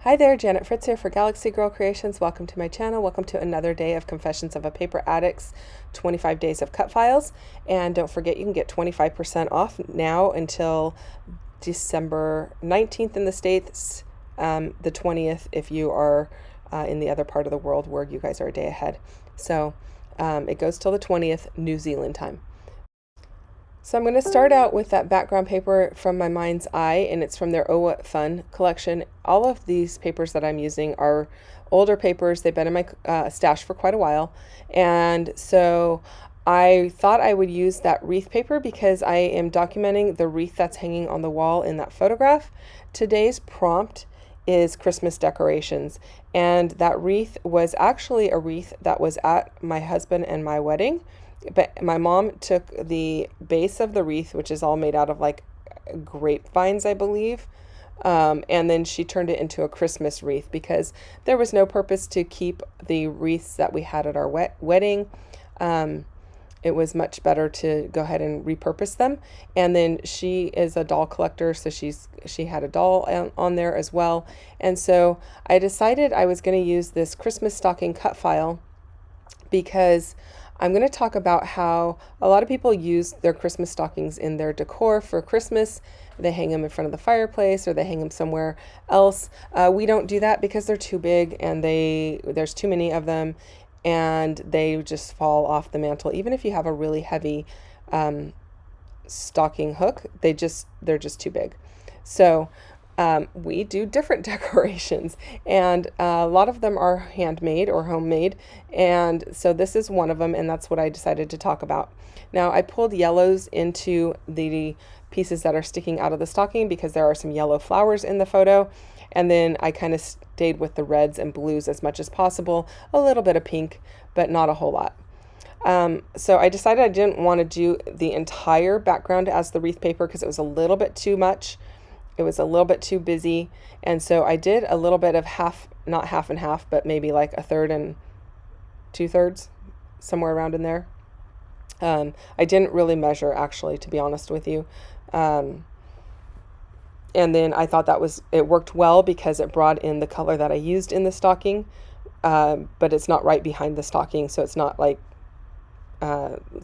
Hi there, Janet Fritz here for Galaxy Girl Creations. Welcome to my channel. Welcome to another day of Confessions of a Paper Addict's 25 Days of Cutfiles. And don't forget, you can get 25% off now until December 19th in the States, the 20th if you are in the other part of the world where you guys are a day ahead. So it goes till the 20th New Zealand time. So I'm going to start out with that background paper from my Mind's Eye, and it's from their Oh What Fun collection. All of these papers that I'm using are older papers. They've been in my stash for quite a while, and so I thought I would use that wreath paper because I am documenting the wreath that's hanging on the wall in that photograph. Today's prompt is Christmas decorations, and that wreath was actually a wreath that was at my husband and my wedding. But my mom took the base of the wreath, which is all made out of like grapevines, I believe, and then she turned it into a Christmas wreath because there was no purpose to keep the wreaths that we had at our wedding. It was much better to go ahead and repurpose them. And then she is a doll collector, so she had a doll on there as well. And so I decided I was going to use this Christmas stocking cut file because I'm going to talk about how a lot of people use their Christmas stockings in their decor for Christmas. They hang them in front of the fireplace or they hang them somewhere else. We don't do that because they're too big and there's too many of them and they just fall off the mantle. Even if you have a really heavy stocking hook, they're just too big. So we do different decorations, and a lot of them are handmade or homemade, and so this is one of them, and that's what I decided to talk about. Now, I pulled yellows into the pieces that are sticking out of the stocking because there are some yellow flowers in the photo, and then I kind of stayed with the reds and blues as much as possible, a little bit of pink, but not a whole lot. So I decided I didn't want to do the entire background as the wreath paper because it was a little bit too much. It was a little bit too busy, and so I did a little bit of half, not half and half, but maybe like a third and 2/3, somewhere around in there. I didn't really measure, actually, to be honest with you. And then I thought it worked well because it brought in the color that I used in the stocking, but it's not right behind the stocking, so it's not like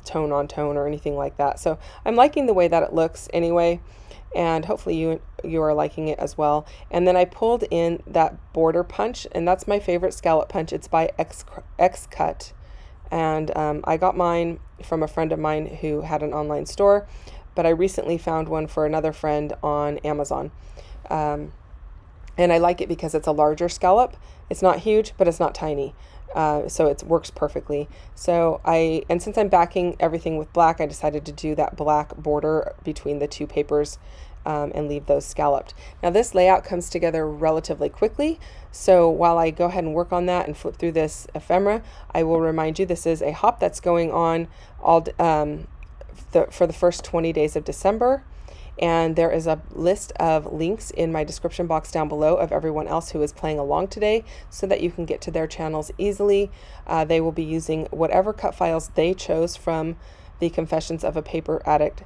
tone on tone or anything like that. So I'm liking the way that it looks anyway, and hopefully you are liking it as well. And then I pulled in that border punch, and that's my favorite scallop punch. It's by X-Cut, and I got mine from a friend of mine who had an online store, but I recently found one for another friend on Amazon. And I like it because it's a larger scallop. It's not huge, but it's not tiny. So it works perfectly. And since I'm backing everything with black, I decided to do that black border between the two papers and leave those scalloped. Now this layout comes together relatively quickly, so while I go ahead and work on that and flip through this ephemera, I will remind you this is a hop that's going on for the first 20 days of December. And there is a list of links in my description box down below of everyone else who is playing along today so that you can get to their channels easily. They will be using whatever cut files they chose from the Confessions of a Paper Addict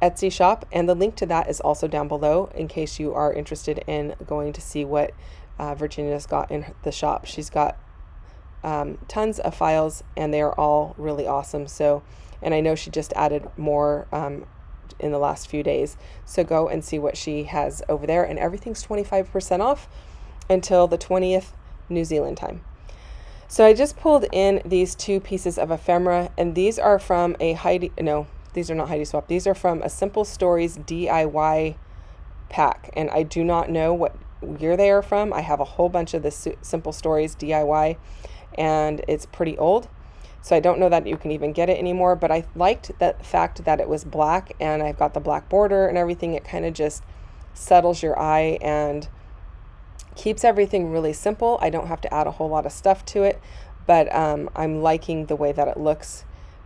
Etsy shop. And the link to that is also down below in case you are interested in going to see what Virginia's got in the shop. She's got tons of files and they are all really awesome. And I know she just added more in the last few days, so go and see what she has over there, and everything's 25% off until the 20th New Zealand time. So I just pulled in these two pieces of ephemera, and these are from these are not Heidi Swap. These are from a Simple Stories DIY pack, and I do not know what year they are from. I have a whole bunch of this Simple Stories DIY, and it's pretty old. So I don't know that you can even get it anymore, but I liked the fact that it was black and I've got the black border and everything. It kind of just settles your eye and keeps everything really simple. I don't have to add a whole lot of stuff to it, but I'm liking the way that it looks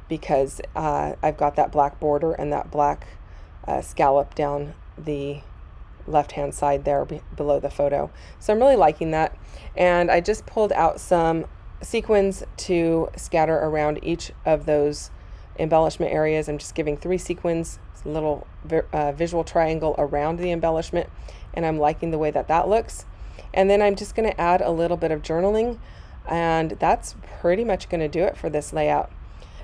because I've got that black border and that black scallop down the left-hand side there below the photo. So I'm really liking that. And I just pulled out some sequins to scatter around each of those embellishment areas. I'm just giving 3 sequins, a little visual triangle around the embellishment, and I'm liking the way that looks. And then I'm just going to add a little bit of journaling, and that's pretty much going to do it for this layout.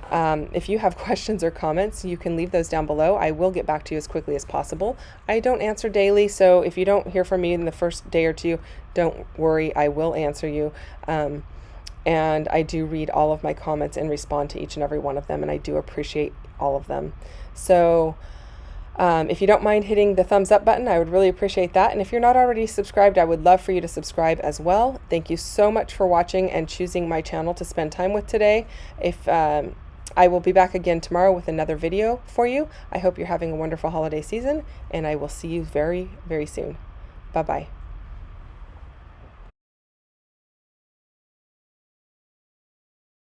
If you have questions or comments, you can leave those down below. I will get back to you as quickly as possible. I don't answer daily, so if you don't hear from me in the first day or two, don't worry, I will answer you. And I do read all of my comments and respond to each and every one of them, and I do appreciate all of them. So if you don't mind hitting the thumbs up button, I would really appreciate that. And if you're not already subscribed, I would love for you to subscribe as well. Thank you so much for watching and choosing my channel to spend time with today. I will be back again tomorrow with another video for you. I hope you're having a wonderful holiday season, and I will see you very, very soon. Bye-bye.